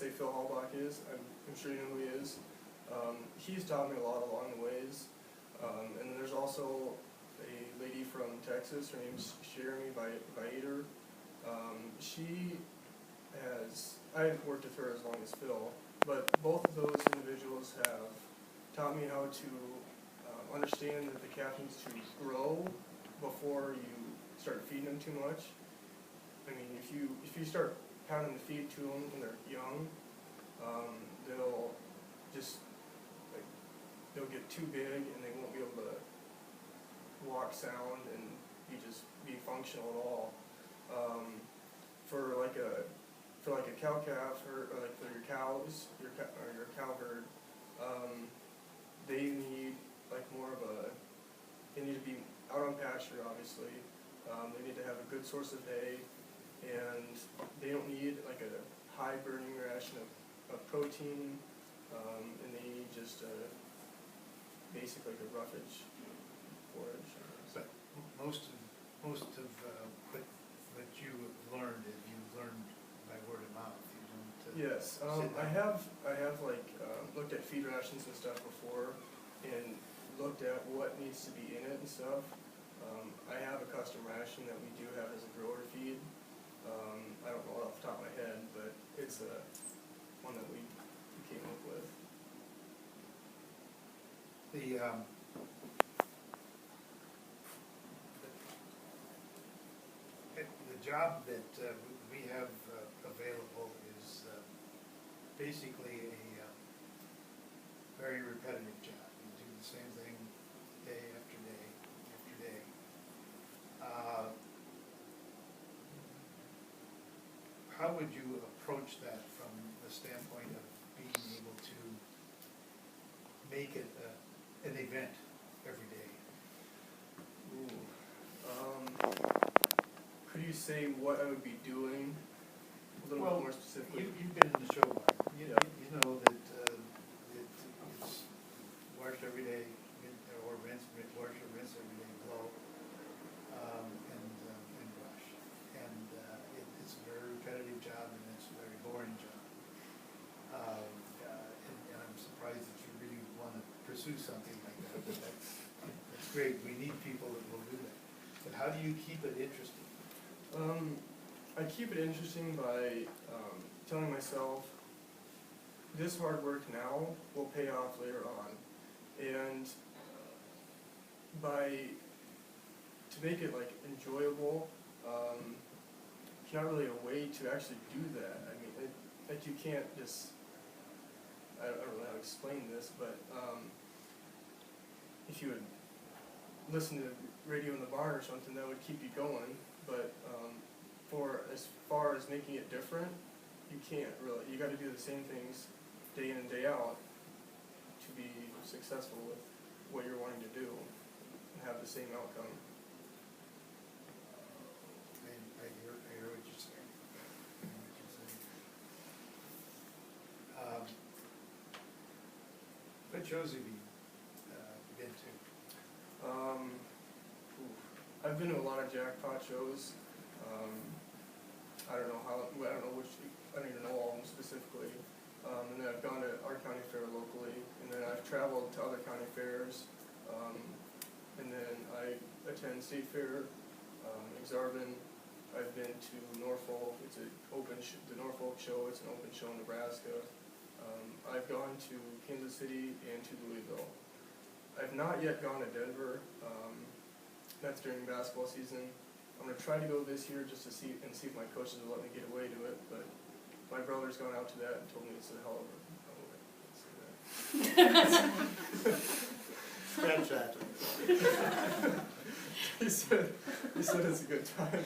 say Phil Hallbach is. I'm sure you know who he is. He's taught me a lot along the ways. And then there's also a lady from Texas. Her name's Jeremy Bader. I haven't worked with her as long as Phil, but both of those individuals have taught me how to understand that the calf needs to grow before you start feeding them too much. I mean, if you start pounding the feed to them when they're young, they'll get too big and they won't be able to walk sound and be functional at all. For like a cow calf or like for your cows, your cow herd, they need like they need to be out on pasture, obviously. They need to have a good source of hay, and they don't need like a high burning ration of protein, and they need just basically like a roughage forage. But most of what you have learned is you've learned by word of mouth. You don't. Yes, I have like looked at feed rations and stuff before, and looked at what needs to be in it and stuff. I have a custom ration that we do have as a grower feed. I don't know it off the top of my head, but it's one that we came up with. The job that we have available is basically a very repetitive job. You do the same thing day after day after day. How would you approach that from the standpoint of being able to make it an event every day? Could you say what I would be doing a little bit more specifically? You've been in the show barn. You know that it's wash every day, or wash or rinse every day, blow, and brush. And it's a very repetitive job, and it's a very boring job. And I'm surprised that you really want to pursue something like that. But that's great. We need people that will do that. But how do you keep it interesting? I keep it interesting by telling myself this hard work now will pay off later on, and to make it like enjoyable, it's not really a way to actually do that. I mean, like you can't just, I don't really know how to explain this, but if you would listen to radio in the barn or something, that would keep you going. But for as far as making it different, you can't really. You got to do the same things day in and day out to be successful with what you're wanting to do and have the same outcome. I hear what you're saying. What shows have you been to? I've been to a lot of jackpot shows. I don't even know all of them specifically. And then I've gone to our county fair locally, and then I've traveled to other county fairs. And then I attend state fair, Exarban. I've been to Norfolk. It's the Norfolk show. It's an open show in Nebraska. I've gone to Kansas City and to Louisville. I've not yet gone to Denver. That's during basketball season. I'm going to try to go this year just to see if my coaches will let me get away to it, but my brother's gone out to that and told me it's a hell of a... Scratch that. He said it's a good time.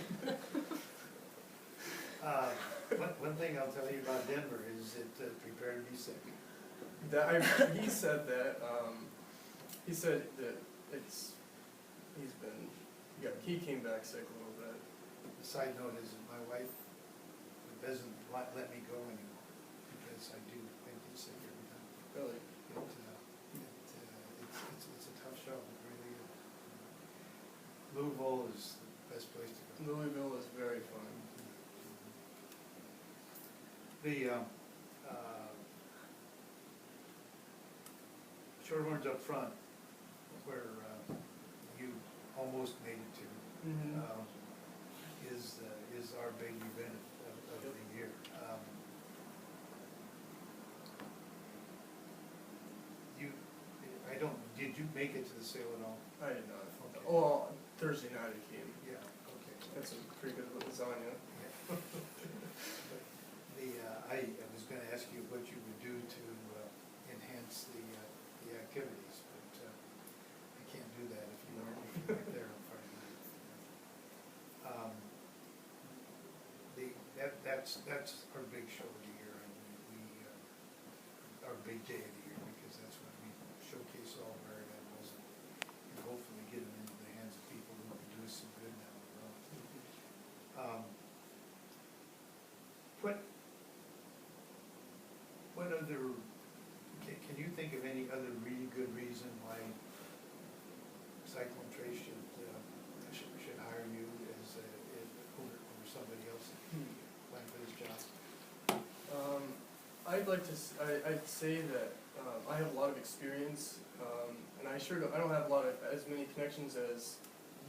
One thing I'll tell you about Denver is that prepare to be sick. He said that. He said that he came back sick a little bit. The side note is that my wife doesn't let me go anymore because I get sick every time. Really? It's a tough show. It really is. Louisville is the best place to go. Louisville is very fun. Shorthorns up front, where you almost made it to, Mhm. is our big event of Yep. the year. You, I don't, did you make it to the sale at all? I did not. Okay. Well, Thursday night I came. Yeah, okay. Had some pretty good lasagna. Yeah. I was gonna ask you what you would do to enhance the activities, but I can't do that if you aren't right there on Friday night. That's our big show of the year, and our big day of the year, because that's when we showcase all of our animals and hopefully get them into the hands of people who can do us some good down the road. What other, can you think of any other really good reason why Cyclone Trace should hire you as over somebody else applying for this job? I'd say that I have a lot of experience, and I don't have a lot of as many connections as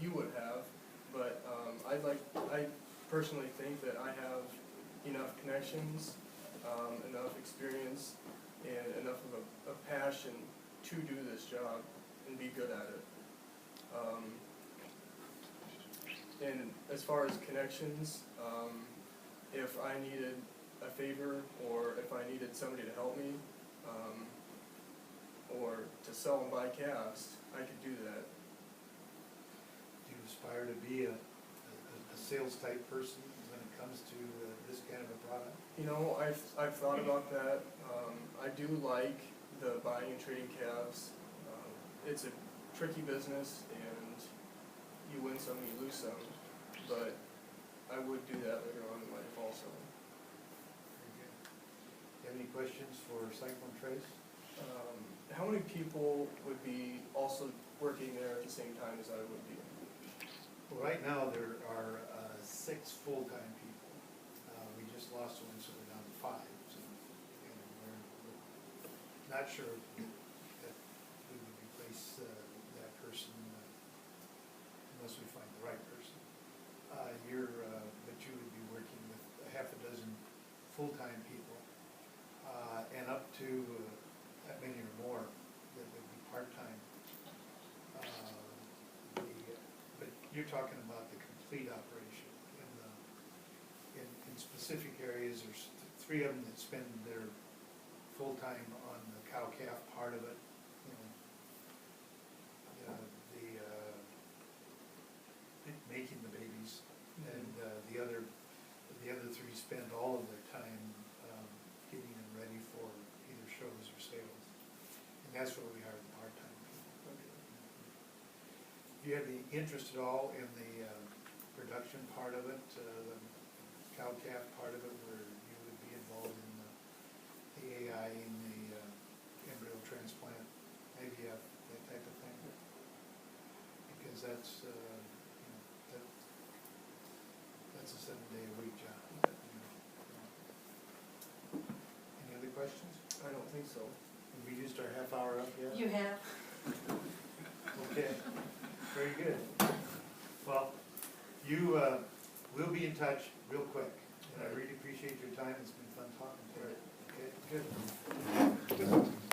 you would have, but I personally think that I have enough connections, enough experience, and enough of a passion to do this job and be good at it. And as far as connections, if I needed a favor, or if I needed somebody to help me, or to sell and buy calves, I could do that. Do you aspire to be a sales type person when it comes to this kind of a product? You know, I've thought about that. I do like the buying and trading calves. It's a tricky business, and you win some and you lose some, but I would do that later on in life also. Very good. Do you have any questions for Cyclone Trace? How many people would be also working there at the same time as I would be? Well, right now there are 6 full-time people. We just lost one, so we're down to 5. So, and we're not sure that we would replace that person unless we find the right person. But you would be working with a half a dozen full-time people, and up to that many or more that would be part-time. But you're talking about the complete operation. In specific areas, there's 3 of them that spend their full-time on the cow-calf part of it. Making the babies, and the other 3 spend all of their time getting them ready for either shows or sales, and that's where we hire the part-time people. Okay. Do you have any interest at all in the production part of it, the cow-calf part of it, where you would be involved in the AI and the embryo transplant, IVF, that type of thing? Because that's a 7-day-a-week job. Any other questions? I don't think so. Have we used our half hour up yet? You have. Okay, very good. Well, we'll be in touch real quick, and I really appreciate your time. It's been